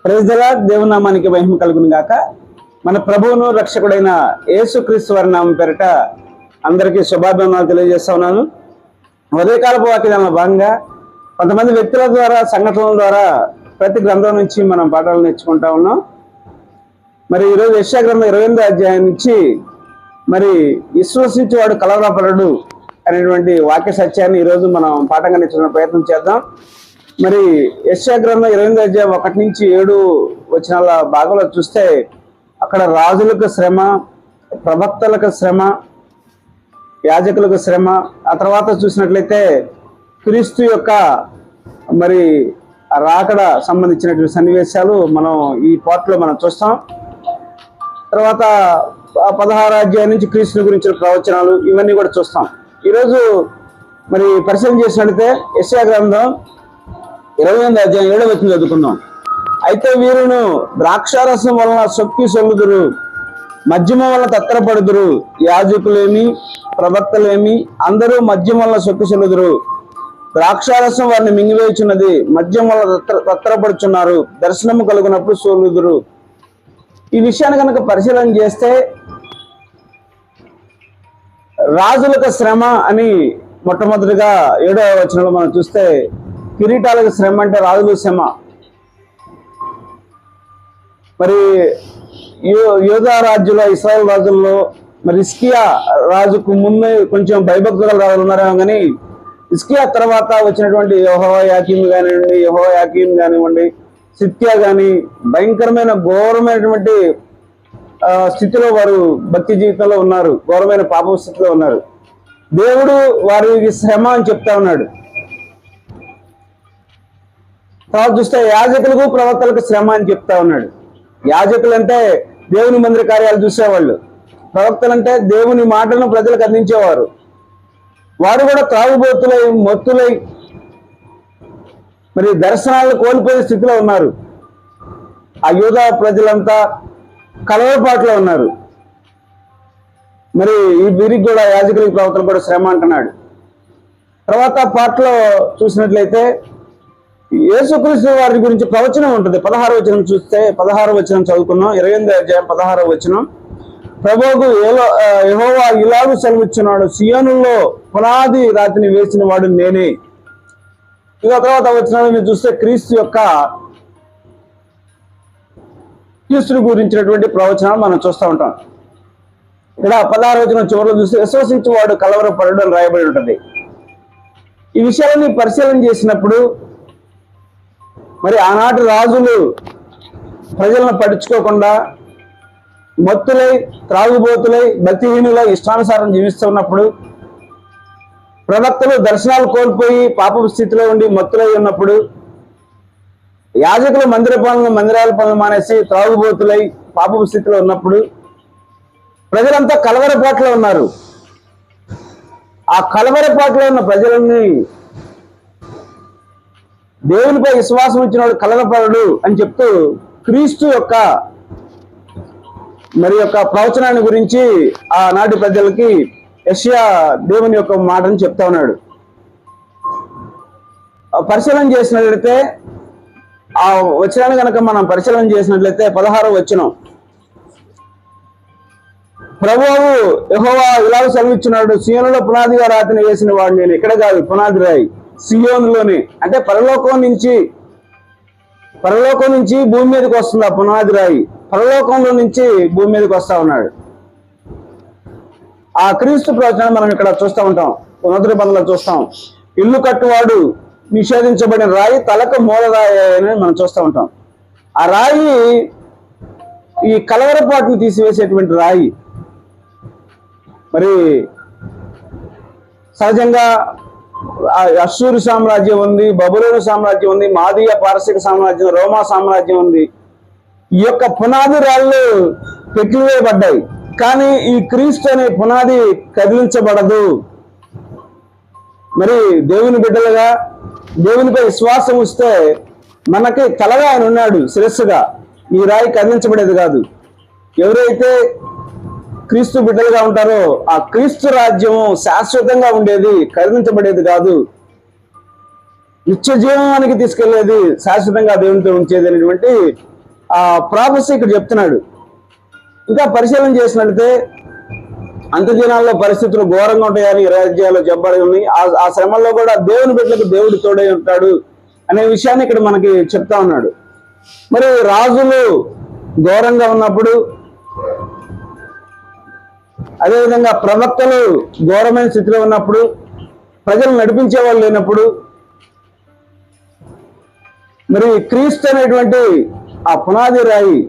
Praise the lord. దేవుని నామానికి మహిమ కలుగును గాక. మన ప్రభువును రక్షకుడైన యేసుక్రీస్తు వారి నామం పేరిట అందరికీ శుభాభివందనాలు తెలియజేస్తా ఉన్నాను. ఉదయకాలపు వాక్యాలలో భాగంగా కొంతమంది వ్యక్తుల ద్వారా, సంఘటనల ద్వారా ప్రతి గ్రంథం నుంచి మనం పాఠాలు నేర్చుకుంటా ఉన్నాం. మరి ఈరోజు యెషయా గ్రంథం 28వ అధ్యాయం నుంచి మరి విశ్వసించేవాడు కలవరపడడు అనేటువంటి వాక్య సత్యాన్ని ఈరోజు మనం పాఠంగా నేర్చుకునే ప్రయత్నం చేద్దాం. మరి యెషయా గ్రంథం 28వ అధ్యాయం 1 నుంచి 7 వచనాల భాగంలో చూస్తే అక్కడ రాజులకు శ్రమ, ప్రవక్తలకు శ్రమ, యాజకులకు శ్రమ, ఆ తర్వాత చూసినట్లయితే క్రీస్తు యొక్క మరి రాకడ సంబంధించినటువంటి సన్నివేశాలు మనం ఈ పార్ట్లో మనం చూస్తాం. తర్వాత 16వ అధ్యాయం నుంచి క్రీస్తు గురించిన ప్రవచనాలు ఇవన్నీ కూడా చూస్తాం. ఈరోజు మరి పరిశీలన చేసినట్లయితే యెషయా గ్రంథం 28వ అధ్యాయం 7వ వచనం చదువుకుందాం. అయితే వీరును ద్రాక్షారసం వలన సొక్కి సొల్లుదురు, మద్యమ వలన తత్తరపడుదురు, యాజకులేమి ప్రవక్తలేమి అందరూ మద్యం వలన సొక్కి సొల్లుదురు. ద్రాక్షారసం వారిని మింగివేయుచున్నది, మద్యం వలన తత్తరపడుచున్నారు, దర్శనము కలుగునప్పుడు సోలుదురు. ఈ విషయాన్ని కనుక పరిశీలన చేస్తే రాజులకు శ్రమ అని మొట్టమొదటిగా 7వ వచనంలో మనం చూస్తే కిరీటాలకు శ్రమ అంటే రాజుల శ్రమ. మరి యోధా రాజులో, ఇశ్రాయేల్ రాజుల్లో మరి హిజ్కియా రాజుకు ముందే కొంచెం భయభక్తుల రాజులు ఉన్నారేమో కానీ హిజ్కియా తర్వాత వచ్చినటువంటి యెహోయాకీం కానివ్వండి, సిద్కియా కానీ భయంకరమైన ఘోరమైనటువంటి స్థితిలో వారు భక్తి జీవితంలో ఉన్నారు, ఘోరమైన పాప స్థితిలో ఉన్నారు. దేవుడు వారికి శ్రమ అని చెప్తా ఉన్నాడు. తర్వాత చూస్తే యాజకులకు ప్రవక్తలకు శ్రమ అని చెప్తా ఉన్నాడు. యాజకులు అంటే దేవుని మందిర కార్యాలు చూసేవాళ్ళు, ప్రవక్తలు అంటే దేవుని మాటలను ప్రజలకు అందించేవారు. వారు కూడా త్రాగుబోతులై, మొత్తులై మరి దర్శనాలను కోల్పోయే స్థితిలో ఉన్నారు. ఆ యూదా ప్రజలంతా కలవపాట్లో ఉన్నారు. మరి ఈ వీరికి కూడా యాజకులకి ప్రవక్తలు కూడా శ్రమ అంటున్నాడు. తర్వాత పాటలో చూసినట్లయితే యేసుక్రీస్తు వారి గురించి ప్రవచనం ఉంటుంది. 16వ వచనం చూస్తే 16వ వచనం చదువుకున్నాం. 28వ అధ్యాయం 16వ వచనం. ప్రభువుకు యెహోవా ఇలాగూ సెలవిచ్చున్నాడు, సియోనులో పునాది రాతిని వేసిన వాడు నేనే. ఇక తర్వాత వచనాలు మీరు చూస్తే క్రీస్తు గురించినటువంటి ప్రవచనాలు మనం చూస్తూ ఉంటాం. ఇక్కడ 16వ వచనం చివరిలో చూస్తే విశ్వసించేవాడు కలవరపడడు అని రాయబడి ఉంటుంది. ఈ విషయాలని పరిశీలన చేసినప్పుడు మరి ఆనాటి రాజులు ప్రజలను పట్టించుకోకుండా మత్తులై, త్రాగుబోతులై, భక్తిహీనులై ఇష్టానుసారం జీవిస్తున్నప్పుడు, ప్రవక్తలు దర్శనాలు కోల్పోయి పాప స్థితిలో ఉండి మత్తులై ఉన్నప్పుడు, యాజకులు మందిరాల పనులు మానేసి త్రాగుబోతులై పాప స్థితిలో ఉన్నప్పుడు ప్రజలంతా కలవరపాట్లో ఉన్నారు. ఆ కలవరపాట్లో ఉన్న ప్రజలని దేవునిపై విశ్వాసం ఇచ్చిన వాడు కలవరపడడు అని చెప్తూ క్రీస్తు యొక్క ప్రవచనాన్ని గురించి ఆనాటి ప్రజలకి యెషయా దేవుని యొక్క మాటను చెప్తా ఉన్నాడు. పరిశీలన చేసినట్లయితే ఆ వచనాన్ని కనుక మనం పరిశీలన చేసినట్లయితే 16వ వచనం, ప్రభువు యెహోవా ఇలాగ సెలవిచ్చున్నాడు, సియోనులో పునాదిగా రాతిని వేసిన వాడు నేను. ఇక్కడ కాదు, పునాది రాయి సియోనులోనే. అంటే పరలోకం నుంచి భూమి మీదకి వస్తుంది ఆ పునాది రాయి. పరలోకంలో నుంచి భూమి మీదకి వస్తా ఉన్నాడు. ఆ క్రీస్తు ప్రవచనాన్ని మనం ఇక్కడ చూస్తూ ఉంటాం, మొదటి పనులు చూస్తాం. ఇల్లు కట్టువాడు నిషేధించబడిన రాయి తలకు మూల రాయి అని మనం చూస్తూ ఉంటాం. ఆ రాయి ఈ కలవరపాటును తీసివేసేటువంటి రాయి. మరి సహజంగా అశ్షూరు సామ్రాజ్యం ఉంది, బబులోను సామ్రాజ్యం ఉంది, మాదీయ పారసిక సామ్రాజ్యం, రోమా సామ్రాజ్యం ఉంది. ఈ యొక్క పునాది రాళ్ళు పెట్టివేయబడ్డాయి, కానీ ఈ క్రీస్తు అనే పునాది కదిలించబడదు. మరి దేవుని బిడ్డలుగా దేవునిపై విశ్వాసం వస్తే మనకి తలగా ఆయన ఉన్నాడు, శిరస్సుగా. ఈ రాయి కదిలించబడేది కాదు. ఎవరైతే క్రీస్తు బిడ్డలుగా ఉంటారో ఆ క్రీస్తు రాజ్యము శాశ్వతంగా ఉండేది, కదిలించబడేది కాదు. నిత్య జీవానికి తీసుకెళ్లేది, శాశ్వతంగా దేవునితో ఉంచేది అనేటువంటి ఆ ప్రాఫెసీ ఇక్కడ చెప్తున్నాడు. ఇంకా పరిశీలన చేసినట్లయితే అంత్యదినాల్లో పరిస్థితులు ఘోరంగా ఉంటాయని రాజ్యాల్లో చెప్పబడి ఉన్నాయి. ఆ శ్రమల్లో కూడా దేవుని బిడ్డలకు దేవుడు తోడై ఉంటాడు అనే విషయాన్ని ఇక్కడ మనకి చెప్తా ఉన్నాడు. మరి రాజులు ఘోరంగా ఉన్నప్పుడు, అదేవిధంగా ప్రవక్తలు ఘోరమైన స్థితిలో ఉన్నప్పుడు, ప్రజలు నడిపించే వాళ్ళు లేనప్పుడు, మరి క్రీస్తు అనేటువంటి ఆ పునాది రాయి,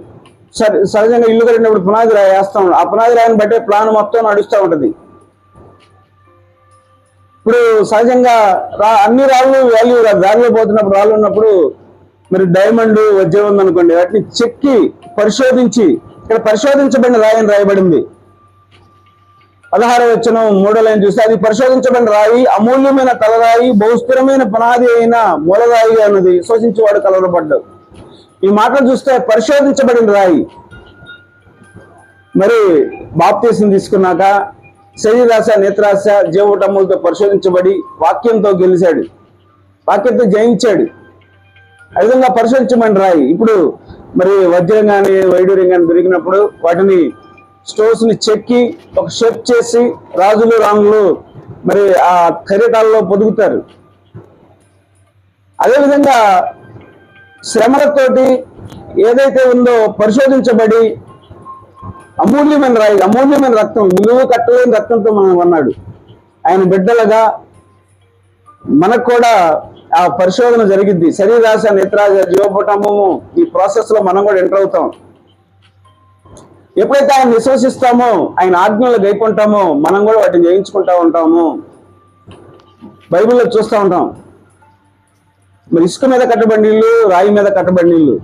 సహజంగా ఇల్లు కట్టినప్పుడు పునాది రాయి వేస్తాం. ఆ పునాది రాయిని బట్టే ప్లాన్ మొత్తం నడుస్తూ ఉంటది. ఇప్పుడు సహజంగా అన్ని రాళ్ళు వాల్యూ రాదు. దారిలో పోతున్నప్పుడు రాళ్ళు ఉన్నప్పుడు మరి డైమండ్ వజ్రం ఉందనుకోండి, వాటిని చెక్కి పరిశోధించి, ఇక్కడ పరిశోధించబడిన రాయి అని రాయబడింది. 16వ వచనం 3వ లైన్ చూస్తే, అది పరిశోధించబడిన రాయి, అమూల్యమైన తలరాయి, బహుస్థిరమైన పునాది అయిన మూలరాయిగా ఉన్నది, విశ్వసించేవాడు కలవరపడ్డాడు. ఈ మాటలు చూస్తే పరిశోధించబడిన రాయి. మరి బాప్తీసం తీసుకున్నాక శరీరాశ, నేత్రాశ, జీవటములతో పరిశోధించబడి వాక్యంతో గెలిచాడు, వాక్యంతో జయించాడు. ఆ విధంగా పరిశోధించబడిన రాయి. ఇప్పుడు మరి వజ్రం కానీ వైడూర్యం కానీ దొరికినప్పుడు వాటిని స్టోన్స్ ని చెక్కి ఒక షేప్ చేసి రాజులు రాణులు మరి ఆ కిరీటాల్లో పొదుగుతారు. అదేవిధంగా శ్రమలతోటి ఏదైతే ఉందో పరిశోధించబడి అమూల్యమైన రాయి, అమూల్యమైన రక్తం, విలువ కట్టలేని రక్తంతో మనం అన్నాడు. ఆయన బిడ్డలుగా మనకు కూడా ఆ పరిశోధన జరిగిద్ది. శరీరాశ, నేత్రాశ, జీవపటమము, ఈ ప్రాసెస్ లో మనం కూడా ఎంటర్ అవుతాం. ఎప్పుడైతే ఆయన విశ్వసిస్తామో, ఆయన ఆజ్ఞలు గైకుంటామో, మనం కూడా వాటిని జయించుకుంటా ఉంటాము. బైబిల్లో చూస్తూ ఉంటాం, మరి ఇసుక మీద కట్టబడిన ఇల్లు, రాయి మీద కట్టబడిన ఇల్లు.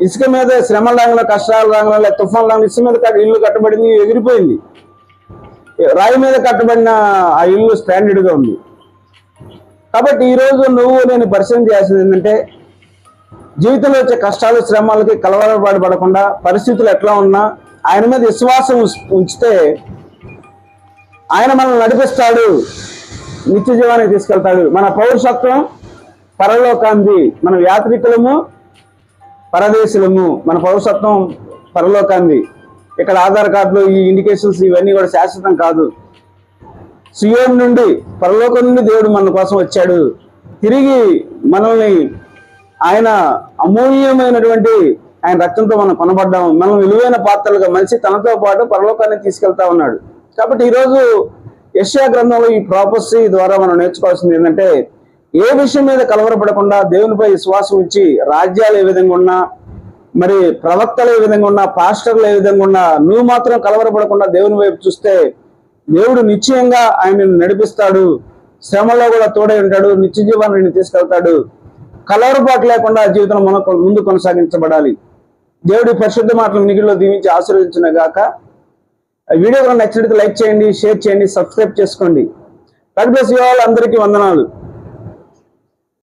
ఇసుక మీద శ్రమల రంగంలో, కష్టాల రంగంలో, తుఫాన్ రంగంలో ఇసుక మీద ఇల్లు కట్టబడింది, ఎగిరిపోయింది. రాయి మీద కట్టబడిన ఆ ఇల్లు స్టాండర్డ్ గా ఉంది. కాబట్టి ఈరోజు నువ్వు నేను పరిశీలన చేయాల్సింది ఏంటంటే, జీవితంలో వచ్చే కష్టాలు, శ్రమలకి కలవరపడకుండా పరిస్థితులు ఎట్లా ఉన్నా ఆయన మీద విశ్వాసం ఉంచితే ఆయన మనల్ని నడిపిస్తాడు, నిత్య జీవానికి తీసుకెళ్తాడు. మన పౌరుషత్వం పరలోకాంది, మన యాత్రికులము పరదేశులము. మన పౌరుషత్వం పరలోకాంది. ఇక్కడ ఆధార్ కార్డులు, ఈ ఇండికేషన్స్ ఇవన్నీ కూడా శాశ్వతం కాదు. సియోను నుండి, పరలోకం నుండి దేవుడు మన కోసం వచ్చాడు. తిరిగి మనల్ని ఆయన అమూల్యమైనటువంటి ఆయన రక్తంతో మనం కొనబడ్డాము. మనం విలువైన పాత్రలుగా మనిషి తనతో పాటు పరలోకాన్ని తీసుకెళ్తా ఉన్నాడు. కాబట్టి ఈరోజు యెషయా గ్రంథంలో ఈ ప్రాపసీ ద్వారా మనం నేర్చుకోవాల్సింది ఏంటంటే, ఏ విషయం మీద కలవరపడకుండా దేవునిపై విశ్వాసం ఉంచి, రాజ్యాలు ఏ విధంగా ఉన్నా, మరి ప్రవక్తలు ఏ విధంగా ఉన్నా, పాస్టర్లు ఏ విధంగా ఉన్నా, నువ్వు మాత్రం కలవరపడకుండా దేవుని వైపు చూస్తే దేవుడు నిశ్చయంగా ఆయన నడిపిస్తాడు. శ్రమలో కూడా తోడై ఉంటాడు, నిత్య జీవాన్ని తీసుకెళ్తాడు. కలవరపాటు లేకుండా జీవితం ముందు కొనసాగించబడాలి. దేవుడి పరిశుద్ధ మాటలు వినికిడిలో దీవించి ఆశీర్వదించిన గాక. వీడియో కనుక నచ్చినట్లయితే లైక్ చేయండి, షేర్ చేయండి, సబ్స్క్రైబ్ చేసుకోండి. God bless you all. అందరికీ వందనాలు.